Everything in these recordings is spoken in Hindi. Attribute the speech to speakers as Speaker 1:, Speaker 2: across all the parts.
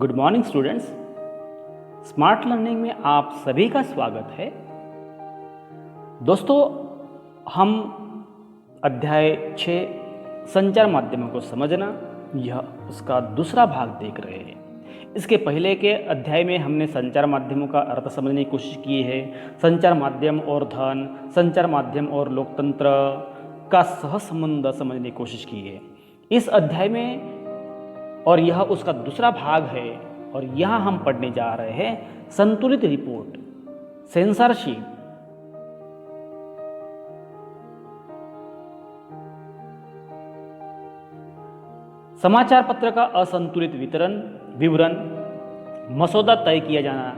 Speaker 1: Good morning students. Smart learning में आप सभी का स्वागत है। दोस्तों, हम अध्याय 6 संचार माध्यमों को समझना, यह उसका दूसरा भाग देख रहे हैं। इसके पहले के अध्याय में हमने संचार माध्यमों का अर्थ समझने की कोशिश की है। संचार माध्यम और धन, संचार माध्यम और लोकतंत्र का सह संबंध समझने की कोशिश की है। इस अध्याय में और यह उसका दूसरा भाग है और यहाँ हम पढ़ने जा रहे हैं संतुलित रिपोर्ट, सेंसरशिप। समाचार पत्र का असंतुलित विवरण, मसौदा तय किया जाना,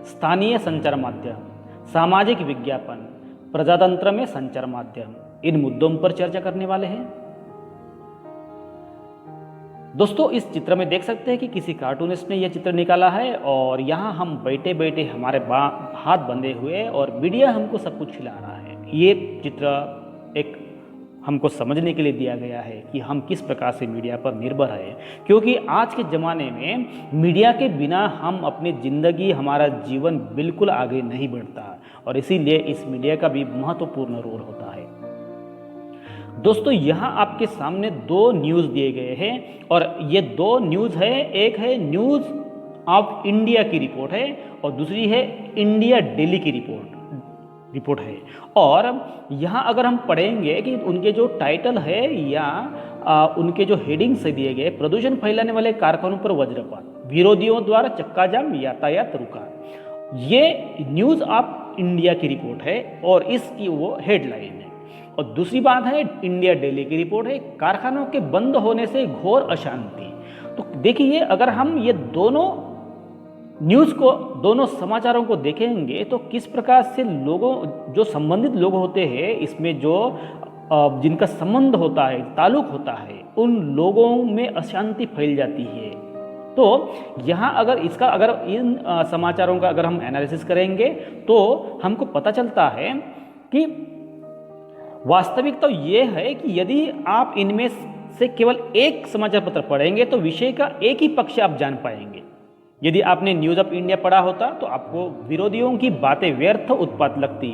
Speaker 1: स्थानीय संचार माध्यम, सामाजिक विज्ञापन, प्रजातंत्र में संचार माध्यम, इन मुद्दों पर चर्चा करने वाले हैं। दोस्तों, इस चित्र में देख सकते हैं कि किसी कार्टूनिस्ट ने यह चित्र निकाला है और यहाँ हम बैठे बैठे हमारे हाथ बंधे हुए और मीडिया हमको सब कुछ खिला रहा है। ये चित्र एक हमको समझने के लिए दिया गया है कि हम किस प्रकार से मीडिया पर निर्भर है, क्योंकि आज के ज़माने में मीडिया के बिना हम अपनी ज़िंदगी, हमारा जीवन बिल्कुल आगे नहीं बढ़ता और इसीलिए इस मीडिया का भी महत्वपूर्ण रोल होता है। दोस्तों, यहाँ आपके सामने 2 न्यूज़ दिए गए हैं और ये 2 न्यूज़ है। एक है न्यूज़ ऑफ इंडिया की रिपोर्ट है और दूसरी है इंडिया डेली की रिपोर्ट है। और यहाँ अगर हम पढ़ेंगे कि उनके जो टाइटल है या उनके जो हेडिंग से दिए गए, प्रदूषण फैलाने वाले कारखानों पर वज्रपात, विरोधियों द्वारा चक्का-जाम, यातायात रुका, ये न्यूज़ ऑफ इंडिया की रिपोर्ट है और इसकी वो हेडलाइन है। और दूसरी बात है इंडिया डेली की रिपोर्ट है, कारखानों के बंद होने से घोर अशांति। तो देखिए, अगर हम ये दोनों न्यूज़ को, दोनों समाचारों को देखेंगे तो किस प्रकार से लोगों, जो संबंधित लोग होते हैं, इसमें जो जिनका संबंध होता है, ताल्लुक होता है, उन लोगों में अशांति फैल जाती है। तो यहाँ अगर इन समाचारों का अगर हम एनालिसिस करेंगे तो हमको पता चलता है कि वास्तविकता तो ये है कि यदि आप इनमें से केवल एक समाचार पत्र पढ़ेंगे तो विषय का एक ही पक्ष आप जान पाएंगे। यदि आपने न्यूज़ ऑफ इंडिया पढ़ा होता तो आपको विरोधियों की बातें व्यर्थ उत्पात लगती,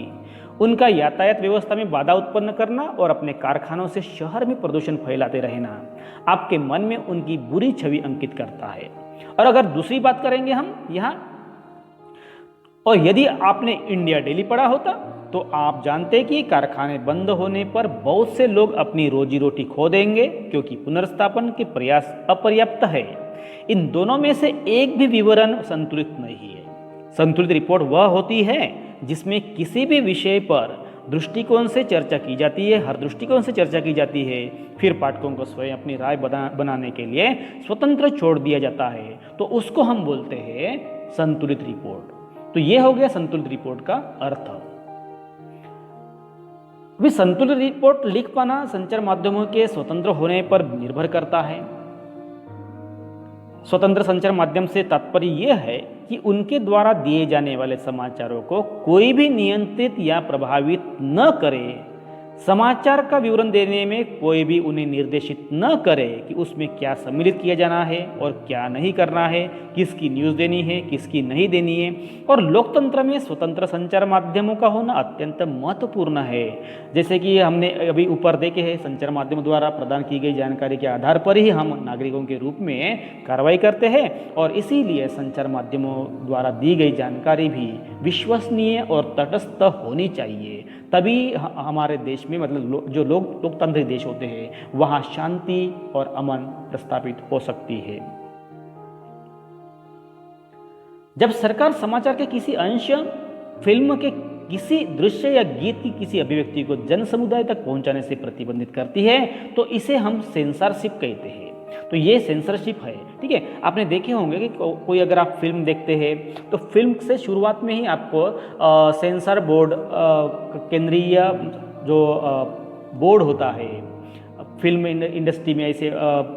Speaker 1: उनका यातायात व्यवस्था में बाधा उत्पन्न करना और अपने कारखानों से शहर में प्रदूषण फैलाते रहना आपके मन में उनकी बुरी छवि अंकित करता है। और अगर दूसरी बात करेंगे हम यहाँ, और यदि आपने इंडिया डेली पढ़ा होता तो आप जानते कि कारखाने बंद होने पर बहुत से लोग अपनी रोजी रोटी खो देंगे क्योंकि पुनर्स्थापन के प्रयास अपर्याप्त है। इन दोनों में से एक भी विवरण संतुलित नहीं है। संतुलित रिपोर्ट वह होती है जिसमें किसी भी विषय पर दृष्टिकोण से चर्चा की जाती है, हर दृष्टिकोण से चर्चा की जाती है, फिर पाठकों को स्वयं अपनी राय बनाने के लिए स्वतंत्र छोड़ दिया जाता है, तो उसको हम बोलते हैं संतुलित रिपोर्ट। तो ये हो गया संतुलित रिपोर्ट का अर्थ। अभी संतुलित रिपोर्ट लिख पाना संचार माध्यमों के स्वतंत्र होने पर निर्भर करता है। स्वतंत्र संचार माध्यम से तात्पर्य यह है कि उनके द्वारा दिए जाने वाले समाचारों को कोई भी नियंत्रित या प्रभावित न करे, समाचार का विवरण देने में कोई भी उन्हें निर्देशित न करे कि उसमें क्या सम्मिलित किया जाना है और क्या नहीं करना है, किसकी न्यूज़ देनी है, किसकी नहीं देनी है। और लोकतंत्र में स्वतंत्र संचार माध्यमों का होना अत्यंत महत्वपूर्ण है। जैसे कि हमने अभी ऊपर देखे हैं, संचार माध्यमों द्वारा प्रदान की गई जानकारी के आधार पर ही हम नागरिकों के रूप में कार्रवाई करते हैं और इसीलिए संचार माध्यमों द्वारा दी गई जानकारी भी विश्वसनीय और तटस्थ होनी चाहिए। तभी हमारे देश में, मतलब जो लोकतांत्रिक देश होते हैं, वहाँ शांति और अमन प्रस्थापित हो सकती है। जब सरकार समाचार के किसी अंश, फिल्म के किसी दृश्य या गीत की किसी अभिव्यक्ति को जन समुदाय तक पहुंचाने से प्रतिबंधित करती है तो इसे हम सेंसरशिप कहते हैं। तो ये सेंसरशिप है, ठीक है। आपने देखे होंगे कि कोई अगर आप फिल्म देखते हैं तो फिल्म से शुरुआत में ही आपको सेंसर बोर्ड, केंद्रीय जो बोर्ड होता है, फिल्म इंडस्ट्री में ऐसे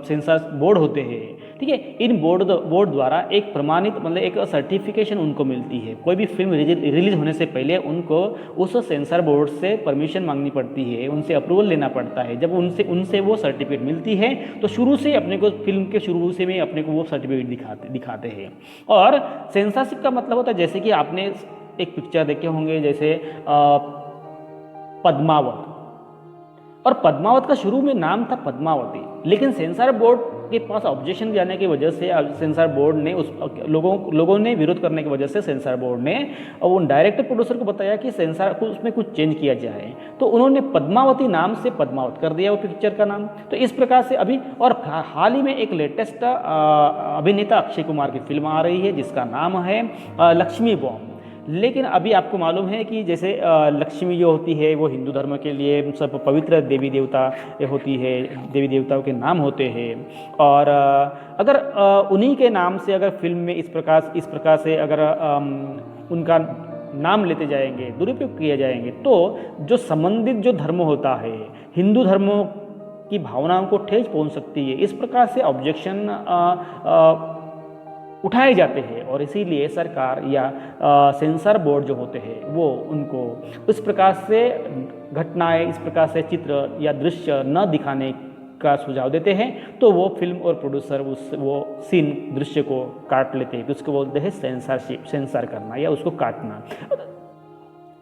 Speaker 1: सेंसर बोर्ड होते हैं, ठीक है। इन बोर्ड द्वारा एक प्रमाणित मतलब एक सर्टिफिकेशन उनको मिलती है। कोई भी फिल्म रिलीज होने से पहले उनको उस सेंसर बोर्ड से परमिशन मांगनी पड़ती है, उनसे अप्रूवल लेना पड़ता है। जब उनसे वो सर्टिफिकेट मिलती है तो शुरू से अपने को फिल्म के शुरू से में अपने को वो सर्टिफिकेट दिखाते हैं। और सेंसरशिप का मतलब होता है, जैसे कि आपने एक पिक्चर देखे होंगे जैसे पद्मावत, और पद्मावत का शुरू में नाम था पद्मावती, लेकिन सेंसर बोर्ड के पास ऑब्जेक्शन जाने की वजह से सेंसर बोर्ड ने लोगों ने विरोध करने की वजह से सेंसर बोर्ड ने उन डायरेक्टर प्रोड्यूसर को बताया कि सेंसर को उसमें कुछ चेंज किया जाए, तो उन्होंने पद्मावती नाम से पद्मावत कर दिया वो पिक्चर का नाम। तो इस प्रकार से अभी और हाल ही में एक लेटेस्ट अभिनेता अक्षय कुमार की फिल्म आ रही है जिसका नाम है लक्ष्मी बॉम्ब। लेकिन अभी आपको मालूम है कि जैसे लक्ष्मी जो होती है वो हिंदू धर्म के लिए सब पवित्र देवी देवता होती है, देवी देवताओं के नाम होते हैं। और अगर उन्हीं के नाम से अगर फिल्म में इस प्रकार से अगर उनका नाम लेते जाएंगे, दुरुपयोग किए जाएंगे, तो जो संबंधित जो धर्म होता है, हिंदू धर्मों की भावनाओं को ठेस पहुंच सकती है। इस प्रकार से ऑब्जेक्शन उठाए जाते हैं और इसीलिए सरकार या सेंसर बोर्ड जो होते हैं वो उनको इस प्रकार से घटनाएं, इस प्रकार से चित्र या दृश्य न दिखाने का सुझाव देते हैं। तो वो फिल्म और प्रोड्यूसर वो सीन दृश्य को काट लेते हैं, उसको बोलते हैं सेंसरशिप, सेंसर करना या उसको काटना।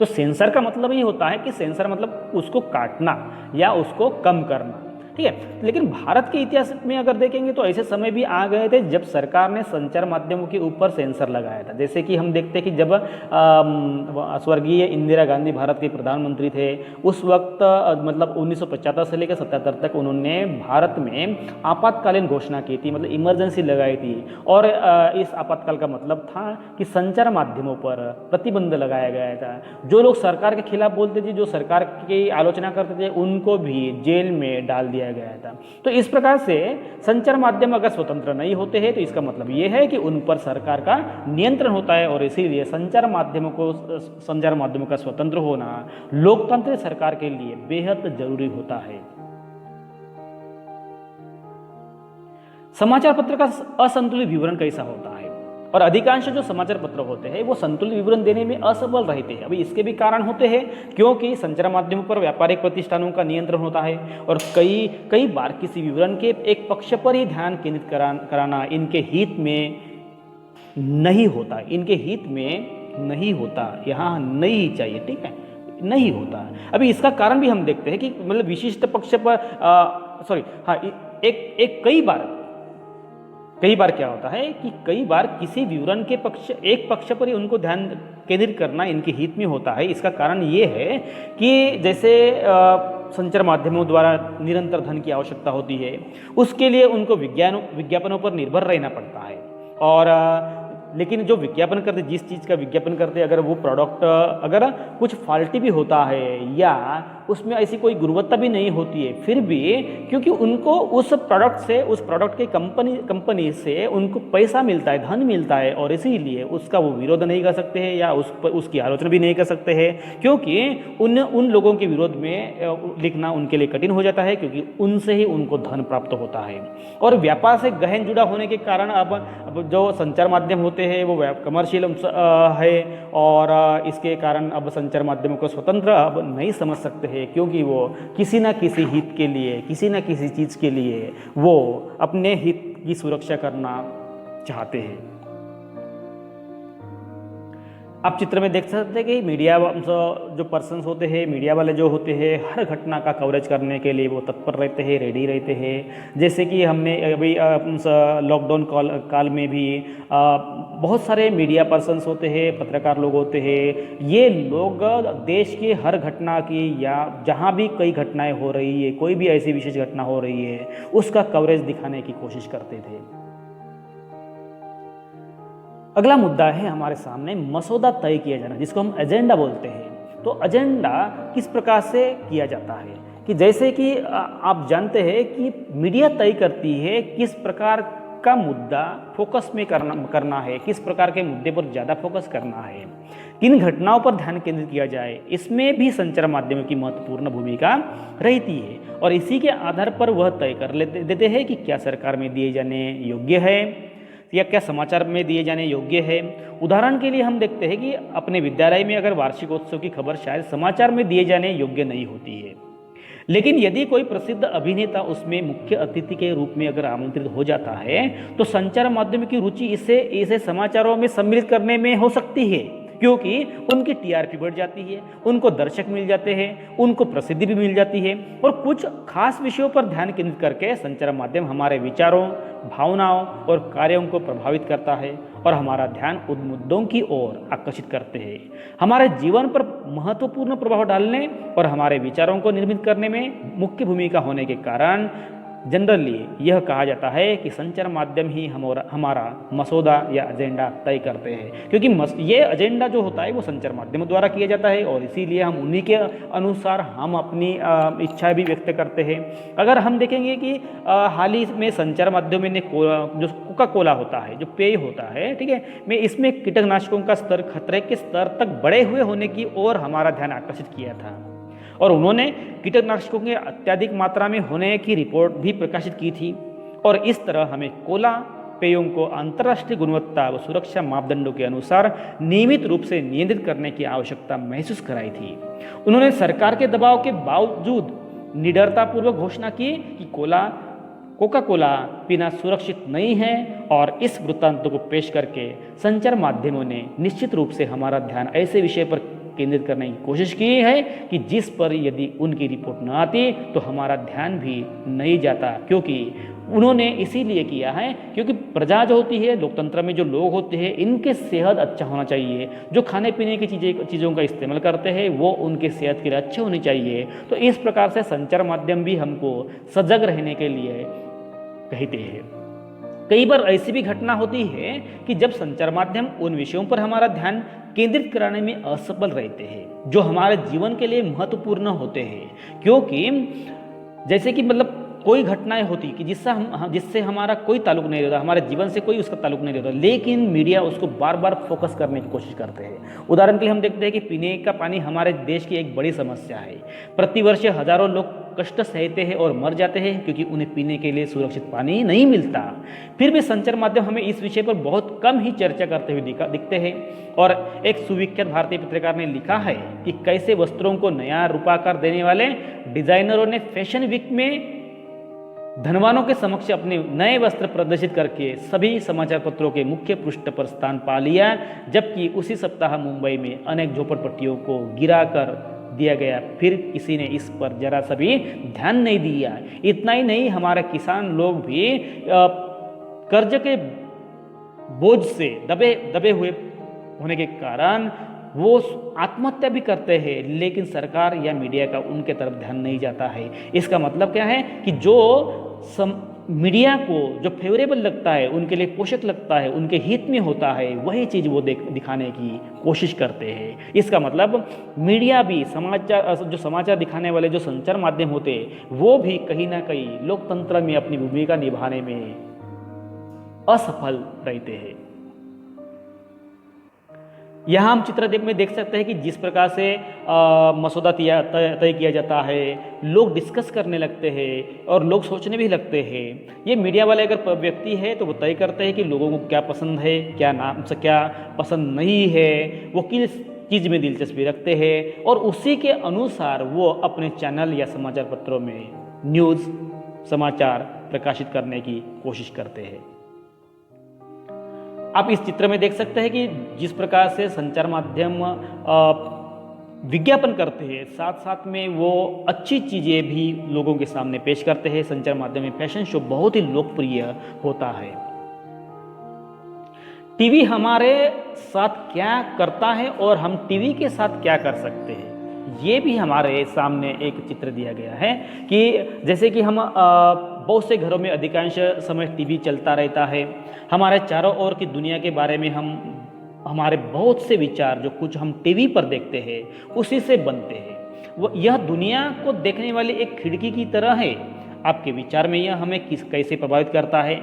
Speaker 1: तो सेंसर का मतलब ये होता है कि सेंसर मतलब उसको काटना या उसको कम करना, ठीक है। लेकिन भारत के इतिहास में अगर देखेंगे तो ऐसे समय भी आ गए थे जब सरकार ने संचार माध्यमों के ऊपर सेंसर लगाया था। जैसे कि हम देखते हैं कि जब स्वर्गीय इंदिरा गांधी भारत के प्रधानमंत्री थे, उस वक्त मतलब 1975 से लेकर 77 तक उन्होंने भारत में आपातकालीन घोषणा की थी, मतलब इमरजेंसी लगाई थी। और इस आपातकाल का मतलब था कि संचार माध्यमों पर प्रतिबंध लगाया गया था। जो लोग सरकार के खिलाफ बोलते थे, जो सरकार की आलोचना करते थे, उनको भी जेल में डाल दिया गया था। तो इस प्रकार से संचार माध्यम अगर स्वतंत्र नहीं होते हैं तो इसका मतलब ये है कि उन पर सरकार का नियंत्रण होता है, और इसीलिए संचार माध्यमों का स्वतंत्र होना लोकतांत्रिक सरकार के लिए बेहद जरूरी होता है। समाचार पत्र का असंतुलित विवरण कैसा होता है? और अधिकांश जो समाचार पत्र होते हैं वो संतुलित विवरण देने में असफल रहते हैं। अभी इसके भी कारण होते हैं, क्योंकि संचार माध्यमों पर व्यापारिक प्रतिष्ठानों का नियंत्रण होता है और कई बार किसी विवरण के एक पक्ष पर ही ध्यान केंद्रित कराना इनके हित में नहीं होता, इनके हित में नहीं होता, यहाँ नहीं चाहिए, ठीक है, नहीं होता। अभी इसका कारण भी हम देखते हैं कि मतलब विशिष्ट पक्ष पर कई बार क्या होता है कि कई बार किसी विवरण के एक पक्ष पर ही उनको ध्यान केंद्रित करना इनके हित में होता है। इसका कारण ये है कि जैसे संचार माध्यमों द्वारा निरंतर धन की आवश्यकता होती है, उसके लिए उनको विज्ञापनों पर निर्भर रहना पड़ता है। और लेकिन जो विज्ञापन करते, जिस चीज़ का विज्ञापन करते, अगर वो प्रोडक्ट अगर कुछ फॉल्टी भी होता है या उसमें ऐसी कोई गुणवत्ता भी नहीं होती है, फिर भी क्योंकि उनको उस प्रोडक्ट के कंपनी से उनको पैसा मिलता है, धन मिलता है, और इसीलिए उसका वो विरोध नहीं कर सकते हैं या उसकी आलोचना भी नहीं कर सकते हैं, क्योंकि उन लोगों के विरोध में लिखना उनके लिए कठिन हो जाता है, क्योंकि उनसे ही उनको धन प्राप्त होता है। और व्यापार से गहन जुड़ा होने के कारण अब जो संचार माध्यम होते हैं वो कमर्शियल है, और इसके कारण अब संचार माध्यमों को स्वतंत्र अब नहीं समझ सकते हैं, क्योंकि वो किसी ना किसी हित के लिए, किसी ना किसी चीज़ के लिए वो अपने हित की सुरक्षा करना चाहते हैं। आप चित्र में देख सकते हैं कि मीडिया जो पर्सन्स होते हैं, मीडिया वाले जो होते हैं, हर घटना का कवरेज करने के लिए वो तत्पर रहते हैं, रेडी रहते हैं। जैसे कि हमने अभी लॉकडाउन काल में भी बहुत सारे मीडिया पर्सन्स होते हैं, पत्रकार लोग होते हैं। ये लोग देश की हर घटना की या जहाँ भी कई घटनाएं हो रही है, कोई भी ऐसी विशेष घटना हो रही है, उसका कवरेज दिखाने की कोशिश करते थे। अगला मुद्दा है हमारे सामने मसौदा तय किया जाना, जिसको हम एजेंडा बोलते हैं। तो एजेंडा किस प्रकार से किया जाता है कि जैसे कि आप जानते हैं कि मीडिया तय करती है किस प्रकार का मुद्दा फोकस में करना है, किस प्रकार के मुद्दे पर ज़्यादा फोकस करना है, किन घटनाओं पर ध्यान केंद्रित किया जाए, इसमें भी संचार माध्यमों की महत्वपूर्ण भूमिका रहती है। और इसी के आधार पर वह तय कर देते हैं कि क्या सरकार में दिए जाने योग्य है या क्या समाचार में दिए जाने योग्य है। उदाहरण के लिए हम देखते हैं कि अपने विद्यालय में अगर वार्षिकोत्सव की खबर शायद समाचार में दिए जाने योग्य नहीं होती है, लेकिन यदि कोई प्रसिद्ध अभिनेता उसमें मुख्य अतिथि के रूप में अगर आमंत्रित हो जाता है तो संचार माध्यम की रुचि इसे समाचारों में सम्मिलित करने में हो सकती है, क्योंकि उनकी टीआरपी बढ़ जाती है, उनको दर्शक मिल जाते हैं, उनको प्रसिद्धि भी मिल जाती है। और कुछ खास विषयों पर ध्यान केंद्रित करके संचार माध्यम हमारे विचारों, भावनाओं और कार्यों को प्रभावित करता है और हमारा ध्यान उन मुद्दों की ओर आकर्षित करते हैं। हमारे जीवन पर महत्वपूर्ण प्रभाव डालने और हमारे विचारों को निर्मित करने में मुख्य भूमिका होने के कारण जनरली यह कहा जाता है कि संचार माध्यम ही हमारा मसौदा या एजेंडा तय करते हैं, क्योंकि ये एजेंडा जो होता है वो संचार माध्यमों द्वारा किया जाता है और इसीलिए हम उन्हीं के अनुसार हम अपनी इच्छा भी व्यक्त करते हैं। अगर हम देखेंगे कि हाल ही में संचार माध्यमों ने जो कोका कोला होता है, जो पेय होता है, ठीक है, में इसमें कीटनाशकों का स्तर खतरे के स्तर तक बढ़े हुए होने की ओर हमारा ध्यान आकर्षित किया था और उन्होंने कीटनाशकों के अत्यधिक मात्रा में होने की रिपोर्ट भी प्रकाशित की थी। और इस तरह हमें कोला पेयों को अंतर्राष्ट्रीय गुणवत्ता व सुरक्षा मापदंडों के अनुसार नियमित रूप से नियंत्रित करने की आवश्यकता महसूस कराई थी। उन्होंने सरकार के दबाव के बावजूद निडरतापूर्वक घोषणा की कि कोका कोला पीना सुरक्षित नहीं है और इस वृत्तांत को पेश करके संचार माध्यमों ने निश्चित रूप से हमारा ध्यान ऐसे विषय पर केंद्रित करने की कोशिश की है कि जिस पर यदि उनकी रिपोर्ट न आती तो हमारा ध्यान भी नहीं जाता, क्योंकि उन्होंने इसीलिए किया है क्योंकि प्रजा जो होती है, लोकतंत्र में जो लोग होते हैं, इनके सेहत अच्छा होना चाहिए। जो खाने पीने की चीज़ों का इस्तेमाल करते हैं वो उनके सेहत के लिए अच्छे होने चाहिए। तो इस प्रकार से संचार माध्यम भी हमको सजग रहने के लिए कहते हैं। कई बार ऐसी भी घटना होती है कि जब संचार माध्यम उन विषयों पर हमारा ध्यान केंद्रित कराने में असफल रहते हैं जो हमारे जीवन के लिए महत्वपूर्ण होते हैं, क्योंकि जैसे कि मतलब कोई घटनाएं होती कि जिससे हमारा कोई ताल्लुक नहीं रहता, हमारे जीवन से कोई उसका ताल्लुक नहीं रहता, लेकिन मीडिया उसको बार बार फोकस करने की कोशिश करते हैं। उदाहरण के लिए हम देखते हैं कि पीने का पानी हमारे देश की एक बड़ी समस्या है। प्रतिवर्ष हजारों लोग कष्ट सहते हैं और मर जाते हैं क्योंकि उन्हें पीने के लिए सुरक्षित पानी नहीं मिलता। फिर भी संचार माध्यम हमें इस विषय पर बहुत कम ही चर्चा करते हुए दिखते हैं। और एक सुविख्यात भारतीय पत्रकार ने लिखा है कि कैसे वस्त्रों को नया रूपाकार देने वाले डिजाइनरों ने फैशन वीक में धनवानों के समक्ष अपने नए वस्त्र प्रदर्शित करके सभी समाचार पत्रों के मुख्य पृष्ठ पर स्थान पा लिया, जबकि उसी सप्ताह मुंबई में अनेक झोपड़पट्टियों को गिरा कर दिया गया। फिर किसी ने इस पर जरा सा भी ध्यान नहीं दिया। इतना ही नहीं, हमारे किसान लोग भी कर्ज के बोझ से दबे हुए होने के कारण वो आत्महत्या भी करते हैं, लेकिन सरकार या मीडिया का उनके तरफ ध्यान नहीं जाता है। इसका मतलब क्या है कि जो मीडिया को जो फेवरेबल लगता है, उनके लिए पोषक लगता है, उनके हित में होता है, वही चीज़ वो दिखाने की कोशिश करते हैं। इसका मतलब मीडिया भी जो समाचार दिखाने वाले जो संचार माध्यम होते हैं वो भी कहीं ना कहीं लोकतंत्र में अपनी भूमिका निभाने में असफल रहते हैं। यहाँ हम चित्र में देख सकते हैं कि जिस प्रकार से मसौदा तय किया जाता है, लोग डिस्कस करने लगते हैं और लोग सोचने भी लगते हैं। ये मीडिया वाले अगर व्यक्ति है तो वो तय करते हैं कि लोगों को क्या पसंद है, क्या पसंद नहीं है, वो किस चीज़ में दिलचस्पी रखते हैं और उसी के अनुसार वो अपने चैनल या समाचार पत्रों में न्यूज़ समाचार प्रकाशित करने की कोशिश करते हैं। आप इस चित्र में देख सकते हैं कि जिस प्रकार से संचार माध्यम विज्ञापन करते हैं, साथ साथ में वो अच्छी चीज़ें भी लोगों के सामने पेश करते हैं। संचार माध्यम में फैशन शो बहुत ही लोकप्रिय होता है। टीवी हमारे साथ क्या करता है और हम टीवी के साथ क्या कर सकते हैं, ये भी हमारे सामने एक चित्र दिया गया है कि जैसे कि हम बहुत से घरों में अधिकांश समय टीवी चलता रहता है। हमारे चारों ओर की दुनिया के बारे में हमारे बहुत से विचार जो कुछ हम टीवी पर देखते हैं उसी से बनते हैं। यह दुनिया को देखने वाली एक खिड़की की तरह है। आपके विचार में यह हमें कैसे प्रभावित करता है।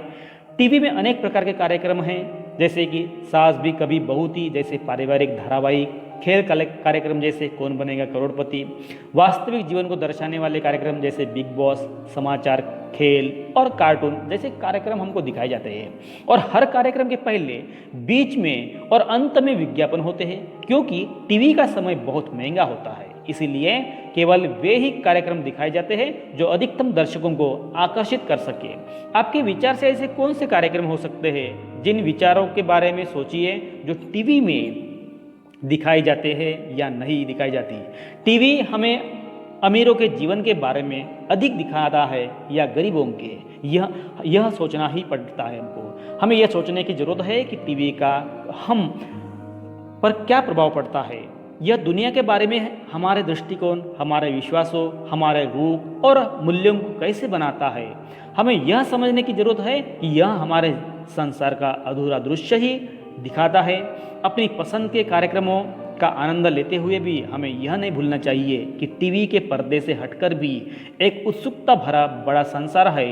Speaker 1: टीवी में अनेक प्रकार के कार्यक्रम हैं, जैसे कि सास भी कभी बहू थी जैसे पारिवारिक धारावाहिक, खेल कार्यक्रम जैसे कौन बनेगा करोड़पति, वास्तविक जीवन को दर्शाने वाले कार्यक्रम जैसे बिग बॉस, समाचार, खेल और कार्टून जैसे कार्यक्रम हमको दिखाए जाते हैं। और हर कार्यक्रम के पहले, बीच में और अंत में विज्ञापन होते हैं, क्योंकि टीवी का समय बहुत महंगा होता है, इसीलिए केवल वे ही कार्यक्रम दिखाए जाते हैं जो अधिकतम दर्शकों को आकर्षित कर सके। आपके विचार से ऐसे कौन से कार्यक्रम हो सकते हैं जिन विचारों के बारे में सोचिए जो टीवी में दिखाई जाते हैं या नहीं दिखाई जाती। टीवी हमें अमीरों के जीवन के बारे में अधिक दिखाता है या गरीबों के, यह सोचना ही पड़ता है हमको। हमें यह सोचने की जरूरत है कि टीवी का हम पर क्या प्रभाव पड़ता है। यह दुनिया के बारे में हमारे दृष्टिकोण, हमारे विश्वासों, हमारे रूप और मूल्यों को कैसे बनाता है। हमें यह समझने की जरूरत है कि यह हमारे संसार का अधूरा दृश्य ही दिखाता है। अपनी पसंद के कार्यक्रमों का आनंद लेते हुए भी हमें यह नहीं भूलना चाहिए कि टीवी के पर्दे से हटकर भी एक उत्सुकता भरा बड़ा संसार है।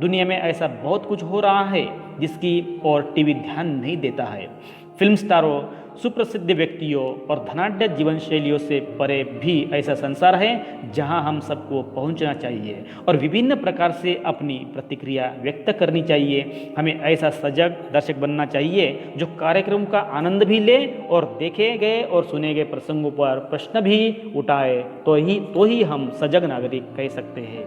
Speaker 1: दुनिया में ऐसा बहुत कुछ हो रहा है जिसकी ओर टीवी ध्यान नहीं देता है। फिल्म स्टारों, सुप्रसिद्ध व्यक्तियों और धनाढ्य जीवन शैलियों से परे भी ऐसा संसार है जहां हम सबको पहुंचना चाहिए और विभिन्न प्रकार से अपनी प्रतिक्रिया व्यक्त करनी चाहिए। हमें ऐसा सजग दर्शक बनना चाहिए जो कार्यक्रम का आनंद भी ले और देखे गए और सुने गए प्रसंगों पर प्रश्न भी उठाए, तो ही हम सजग नागरिक कह सकते हैं।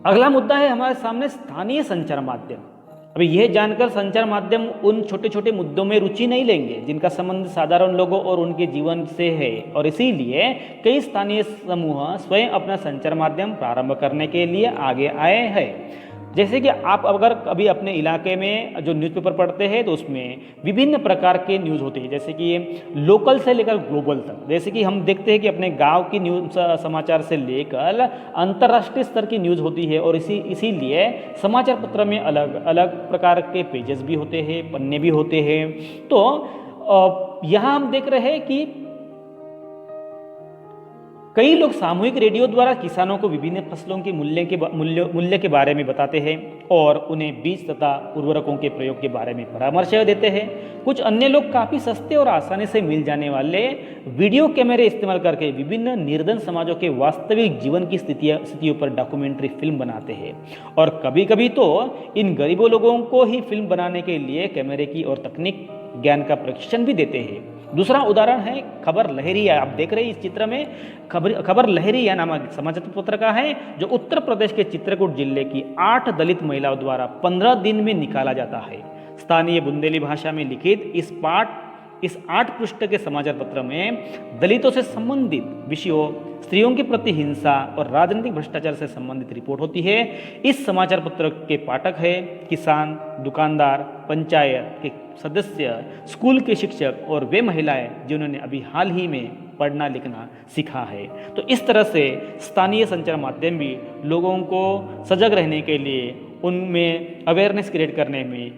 Speaker 1: अगला मुद्दा है हमारे सामने स्थानीय संचार माध्यम। अभी यह जानकर संचार माध्यम उन छोटे छोटे मुद्दों में रुचि नहीं लेंगे जिनका संबंध साधारण लोगों और उनके जीवन से है, और इसीलिए कई स्थानीय समूह स्वयं अपना संचार माध्यम प्रारंभ करने के लिए आगे आए हैं। जैसे कि आप अगर कभी अपने इलाके में जो न्यूज़पेपर पढ़ते हैं तो उसमें विभिन्न प्रकार के न्यूज़ होते हैं, जैसे कि लोकल से लेकर ग्लोबल तक। जैसे कि हम देखते हैं कि अपने गांव की न्यूज़ समाचार से लेकर अंतर्राष्ट्रीय स्तर की न्यूज़ होती है, और इसीलिए समाचार पत्र में अलग अलग प्रकार के पेजेस भी होते हैं, पन्ने भी होते हैं। तो यहाँ हम देख रहे हैं कि कई लोग सामूहिक रेडियो द्वारा किसानों को विभिन्न फसलों के मूल्य के बारे में बताते हैं और उन्हें बीज तथा उर्वरकों के प्रयोग के बारे में परामर्श देते हैं। कुछ अन्य लोग काफ़ी सस्ते और आसानी से मिल जाने वाले वीडियो कैमरे इस्तेमाल करके विभिन्न निर्धन समाजों के वास्तविक जीवन की स्थितियों पर डॉक्यूमेंट्री फिल्म बनाते हैं, और कभी कभी तो इन गरीबों लोगों को ही फिल्म बनाने के लिए कैमरे की और तकनीक ज्ञान का प्रशिक्षण भी देते हैं। दूसरा उदाहरण है खबर लहरिया। आप देख रहे हैं इस चित्र में खबर लहरिया नामक समाचार पत्र का है, जो उत्तर प्रदेश के चित्रकूट जिले की 8 दलित महिलाओं द्वारा 15 दिन में निकाला जाता है। स्थानीय बुंदेली भाषा में लिखित इस 8 पृष्ठ के समाचार पत्र में दलितों से संबंधित विषयों, स्त्रियों के प्रति हिंसा और राजनीतिक भ्रष्टाचार से संबंधित रिपोर्ट होती है। इस समाचार पत्र के पाठक है किसान, दुकानदार, पंचायत के सदस्य, स्कूल के शिक्षक और वे महिलाएं जिन्होंने अभी हाल ही में पढ़ना लिखना सीखा है। तो इस तरह से स्थानीय संचार माध्यम भी लोगों को सजग रहने के लिए, उनमें अवेयरनेस क्रिएट करने में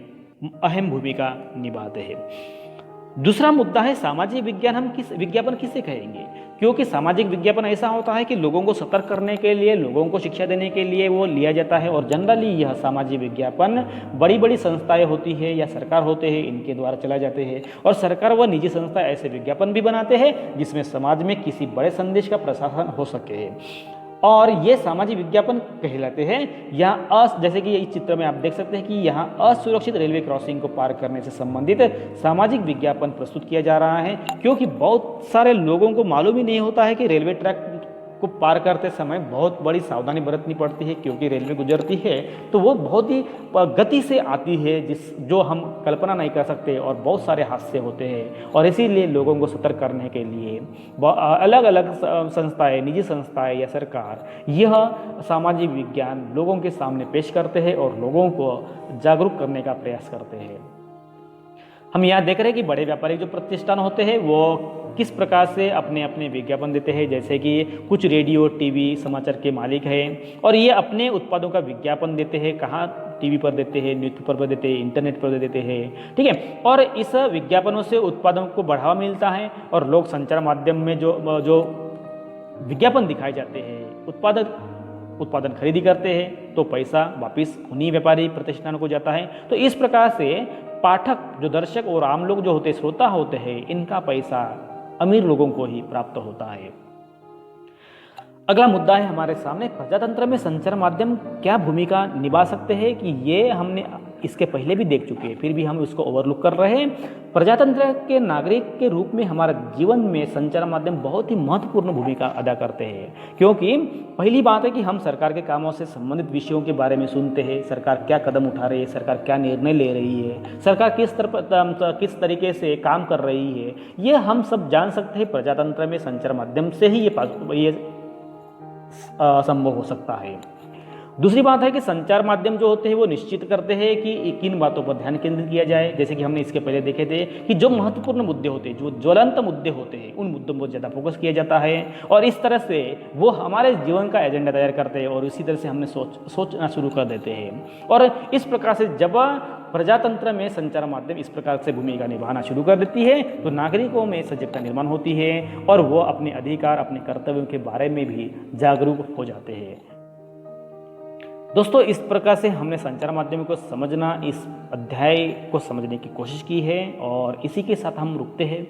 Speaker 1: अहम भूमिका निभाते हैं। दूसरा मुद्दा है सामाजिक विज्ञापन किसे कहेंगे, क्योंकि सामाजिक विज्ञापन ऐसा होता है कि लोगों को सतर्क करने के लिए, लोगों को शिक्षा देने के लिए वो लिया जाता है, और जनरली यह सामाजिक विज्ञापन बड़ी बड़ी संस्थाएं होती है या सरकार होते हैं, इनके द्वारा चलाए जाते हैं। और सरकार व निजी संस्था ऐसे विज्ञापन भी बनाते हैं जिसमें समाज में किसी बड़े संदेश का प्रसारण हो सके, और ये सामाजिक विज्ञापन कहलाते हैं। यहाँ जैसे कि इस चित्र में आप देख सकते हैं कि यहाँ असुरक्षित रेलवे क्रॉसिंग को पार करने से संबंधित सामाजिक विज्ञापन प्रस्तुत किया जा रहा है, क्योंकि बहुत सारे लोगों को मालूम ही नहीं होता है कि रेलवे ट्रैक को पार करते समय बहुत बड़ी सावधानी बरतनी पड़ती है, क्योंकि रेलवे गुजरती है तो वो बहुत ही गति से आती है जो हम कल्पना नहीं कर सकते, और बहुत सारे हादसे होते हैं। और इसीलिए लोगों को सतर्क करने के लिए अलग अलग संस्थाएं, निजी संस्थाएं या सरकार यह सामाजिक विज्ञान लोगों के सामने पेश करते हैं और लोगों को जागरूक करने का प्रयास करते हैं। हम यहाँ देख रहे हैं कि बड़े व्यापारिक जो प्रतिष्ठान होते हैं वो किस प्रकार से अपने अपने विज्ञापन देते हैं। जैसे कि कुछ रेडियो, टीवी, समाचार के मालिक हैं और ये अपने उत्पादों का विज्ञापन देते हैं। कहाँ? टीवी पर देते हैं, न्यूज़पेपर पर देते हैं, इंटरनेट पर देते हैं, ठीक है। और इस विज्ञापनों से उत्पादों को बढ़ावा मिलता है, और लोग संचार माध्यम में जो विज्ञापन दिखाए जाते हैं, उत्पादक उत्पादन खरीदी करते हैं तो पैसा वापिस उन्हीं व्यापारी प्रतिष्ठानों को जाता है। तो इस प्रकार से पाठक जो दर्शक और आम लोग जो होते हैं, श्रोता होते हैं, इनका पैसा अमीर लोगों को ही प्राप्त होता है। अगला मुद्दा है हमारे सामने, प्रजातंत्र में संचार माध्यम क्या भूमिका निभा सकते हैं, कि ये हमने इसके पहले भी देख चुके हैं, फिर भी हम उसको ओवरलुक कर रहे हैं। प्रजातंत्र के नागरिक के रूप में हमारे जीवन में संचार माध्यम बहुत ही महत्वपूर्ण भूमिका अदा करते हैं, क्योंकि पहली बात है कि हम सरकार के कामों से संबंधित विषयों के बारे में सुनते हैं, सरकार क्या कदम उठा रही है, सरकार क्या निर्णय ले रही है, सरकार किस तरीके से काम कर रही है, ये हम सब जान सकते हैं प्रजातंत्र में संचार माध्यम से ही ये संभव हो सकता है। दूसरी बात है कि संचार माध्यम जो होते हैं वो निश्चित करते हैं कि किन बातों पर ध्यान केंद्रित किया जाए। जैसे कि हमने इसके पहले देखे थे कि जो महत्वपूर्ण मुद्दे होते हैं, जो ज्वलंत मुद्दे होते हैं, उन मुद्दों पर ज़्यादा फोकस किया जाता है और इस तरह से वो हमारे जीवन का एजेंडा तैयार करते हैं और इसी तरह से हमने सोचना शुरू कर देते हैं। और इस प्रकार से जब प्रजातंत्र में संचार माध्यम इस प्रकार से भूमिका निभाना शुरू कर देती है तो नागरिकों में सजगता निर्माण होती है और वो अपने अधिकार, अपने कर्तव्यों के बारे में भी जागरूक हो जाते हैं। दोस्तों, इस प्रकार से हमने संचार माध्यम को समझना, इस अध्याय को समझने की कोशिश की है और इसी के साथ हम रुकते हैं।